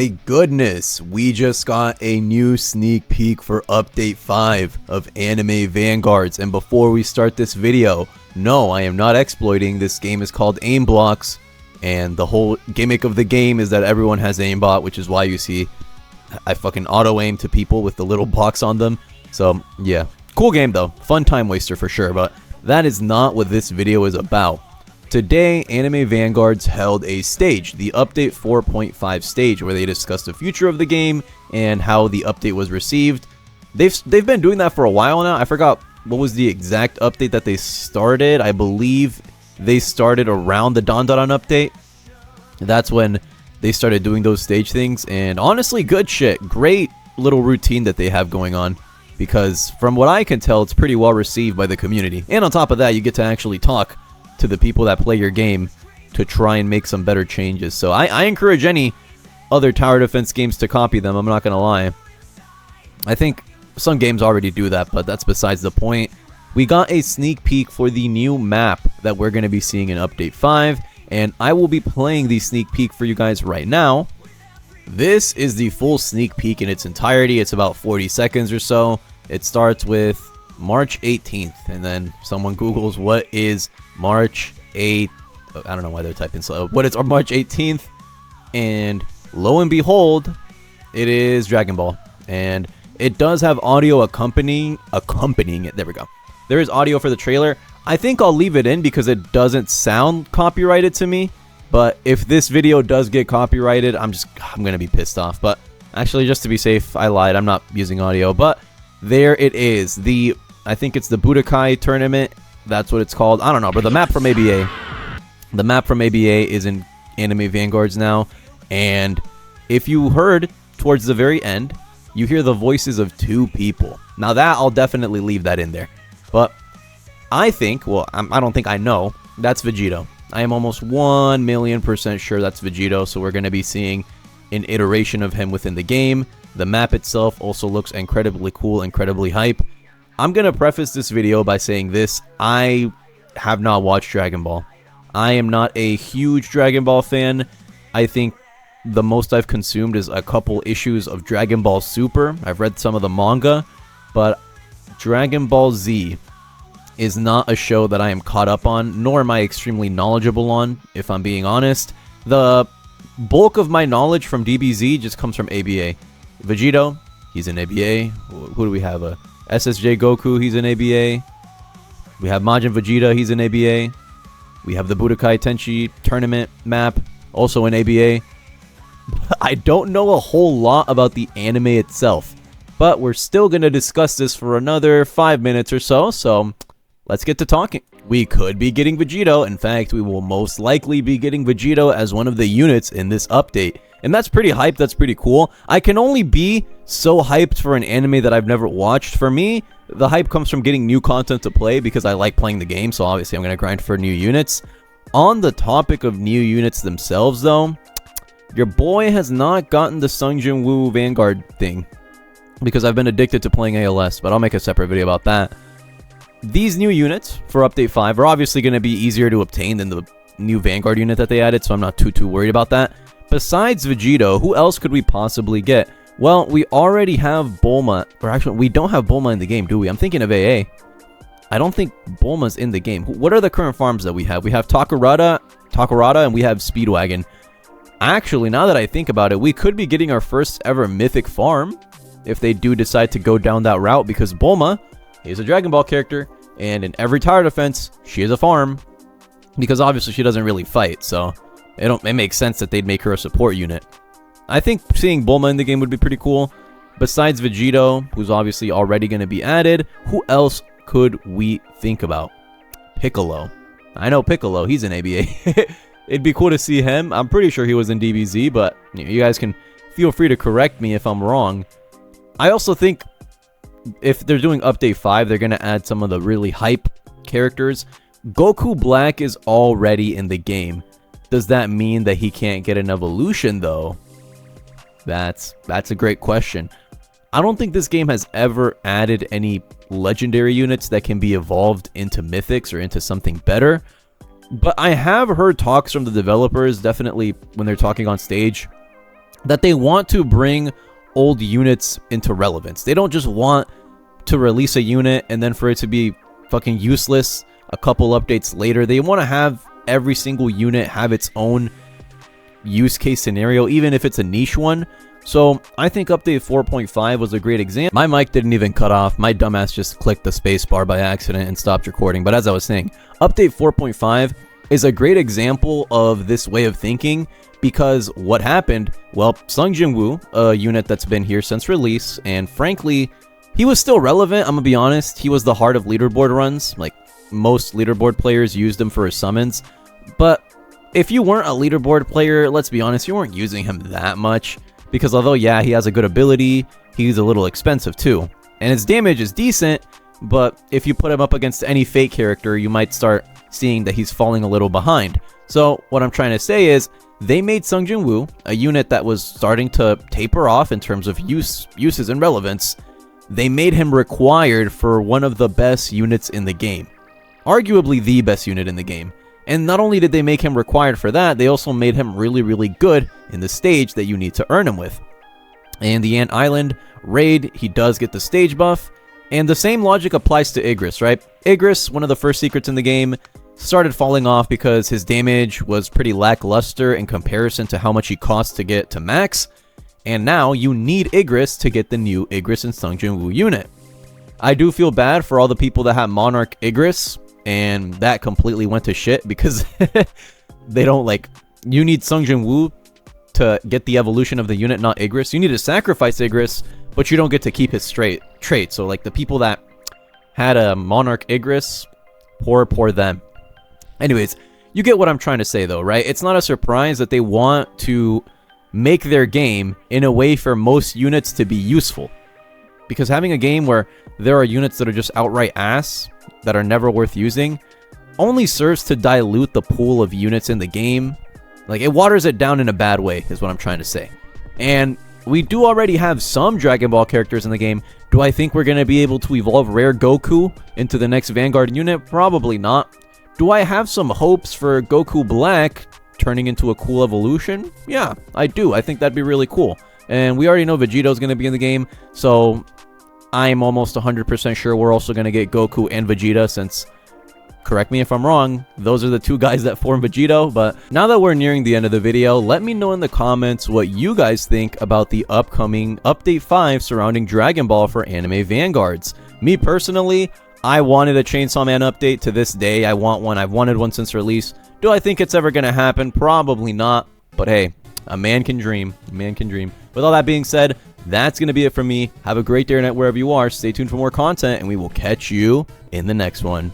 my goodness, we just got a new sneak peek for update 5 of Anime Vanguards. And before we start this video, no, I am not exploiting. This game is called aim blocks, and the whole gimmick of the game is that everyone has aimbot, which is why you see I fucking auto aim to people with the little box on them. So yeah, cool game though, fun time waster for sure, but that is not what this video is about. Today, Anime Vanguards held a stage, the Update 4.5 stage, where they discussed the future of the game and how the update was received. They've been doing that for a while now. I forgot what was the exact update that they started. I believe they started around the Don update. That's when they started doing those stage things, and honestly, good shit. Great little routine that they have going on, because from what I can tell, it's pretty well received by the community. And on top of that, you get to actually talk to the people that play your game to try and make some better changes. So I encourage any other tower defense games to copy them, I'm not gonna lie. I think some games already do that, but that's besides the point. We got a sneak peek for the new map that we're gonna be seeing in Update 5, and I will be playing the sneak peek for you guys right now. This is the full sneak peek in its entirety. It's about 40 seconds or so. It starts with March 18th, and then someone Googles what is March 8th. I don't know why they're typing slow. What is March 18th? And lo and behold, it is Dragon Ball. And it does have audio accompanying it. There we go. There is audio for the trailer. I think I'll leave it in because it doesn't sound copyrighted to me. But if this video does get copyrighted, I'm gonna be pissed off. But actually, just to be safe, I lied. I'm not using audio. But there it is. I think it's the Budokai tournament. That's what it's called. I don't know, but the map from ABA. The map from ABA is in Anime Vanguards now. And if you heard towards the very end, you hear the voices of two people. Now that, I'll definitely leave that in there. But I think, well, I don't think I know, that's Vegito. I am almost 1,000,000% sure that's Vegito. So we're going to be seeing an iteration of him within the game. The map itself also looks incredibly cool, incredibly hype. I'm going to preface this video by saying this. I have not watched Dragon Ball. I am not a huge Dragon Ball fan. I think the most I've consumed is a couple issues of Dragon Ball Super. I've read some of the manga, but Dragon Ball Z is not a show that I am caught up on, nor am I extremely knowledgeable on, if I'm being honest. The bulk of my knowledge from DBZ just comes from ABA. Vegito, he's in ABA. Who do we have? SSJ Goku, he's in ABA. We have Majin Vegeta, he's in ABA. We have the Budokai Tenchi tournament map, also in ABA. I don't know a whole lot about the anime itself, but we're still going to discuss this for another 5 minutes or so, so let's get to talking. We could be getting Vegito. In fact, we will most likely be getting Vegito as one of the units in this update. And that's pretty hyped, that's pretty cool. I can only be so hyped for an anime that I've never watched. For me, the hype comes from getting new content to play because I like playing the game, so obviously I'm going to grind for new units. On the topic of new units themselves, though, your boy has not gotten the Sung Jin Woo Vanguard thing because I've been addicted to playing ALS, but I'll make a separate video about that. These new units for Update 5 are obviously going to be easier to obtain than the new Vanguard unit that they added, so I'm not too worried about that. Besides Vegito, who else could we possibly get? Well, we already have Bulma, or actually, we don't have Bulma in the game, do we? I'm thinking of AA. I don't think Bulma's in the game. What are the current farms that we have? We have Takarada, and we have Speedwagon. Actually, now that I think about it, we could be getting our first ever mythic farm if they do decide to go down that route, because Bulma is a Dragon Ball character, and in every tower defense, she is a farm, because obviously she doesn't really fight, so it makes sense that they'd make her a support unit. I think seeing Bulma in the game would be pretty cool. Besides Vegito, who's obviously already going to be added, who else could we think about? Piccolo. I know Piccolo, he's in ABA. It'd be cool to see him. I'm pretty sure he was in DBZ, but you guys can feel free to correct me if I'm wrong. I also think if they're doing Update 5, they're going to add some of the really hype characters. Goku Black is already in the game. Does that mean that he can't get an evolution, though? That's a great question. I don't think this game has ever added any legendary units that can be evolved into mythics or into something better. But I have heard talks from the developers, definitely when they're talking on stage, that they want to bring old units into relevance. They don't just want to release a unit and then for it to be fucking useless a couple updates later. They want to have every single unit have its own use case scenario, even if it's a niche one. So I think update 4.5 was a great example. My mic didn't even cut off. My dumbass just clicked the space bar by accident and stopped recording. But as I was saying, update 4.5 is a great example of this way of thinking, because what happened, well, Sung Jin-woo, a unit that's been here since release, and frankly, he was still relevant, I'm gonna be honest. He was the heart of leaderboard runs. Like, most leaderboard players used him for his summons. But if you weren't a leaderboard player, let's be honest, you weren't using him that much. Because although, yeah, he has a good ability, he's a little expensive too. And his damage is decent, but if you put him up against any fake character, you might start seeing that he's falling a little behind. So what I'm trying to say is, they made Sung Jin-woo, a unit that was starting to taper off in terms of uses and relevance. They made him required for one of the best units in the game. Arguably the best unit in the game. And not only did they make him required for that, they also made him really, really good in the stage that you need to earn him with. And the Ant Island raid, he does get the stage buff. And the same logic applies to Igris, right? Igris, one of the first secrets in the game, started falling off because his damage was pretty lackluster in comparison to how much he cost to get to max. And now you need Igris to get the new Igris and Sung Jin-woo unit. I do feel bad for all the people that have Monarch Igris, and that completely went to shit because they don't like... You need Sung Jin-woo to get the evolution of the unit, not Igris. You need to sacrifice Igris, but you don't get to keep his trait. So like the people that had a Monarch Igris, poor them. Anyways, you get what I'm trying to say though, right? It's not a surprise that they want to make their game in a way for most units to be useful. Because having a game where there are units that are just outright ass, that are never worth using, only serves to dilute the pool of units in the game. Like, it waters it down in a bad way, is what I'm trying to say. And we do already have some Dragon Ball characters in the game. Do I think we're going to be able to evolve Rare Goku into the next Vanguard unit? Probably not. Do I have some hopes for Goku Black turning into a cool evolution? Yeah, I do. I think that'd be really cool. And we already know Vegeto's going to be in the game, so I'm almost 100% sure we're also going to get Goku and Vegeta, since, correct me if I'm wrong, those are the two guys that form Vegeto. But now that we're nearing the end of the video, let me know in the comments what you guys think about the upcoming Update 5 surrounding Dragon Ball for Anime Vanguards. Me personally, I wanted a Chainsaw Man update to this day. I want one. I've wanted one since release. Do I think it's ever going to happen? Probably not. But hey, a man can dream. A man can dream. With all that being said, that's going to be it from me. Have a great day or night wherever you are. Stay tuned for more content, and we will catch you in the next one.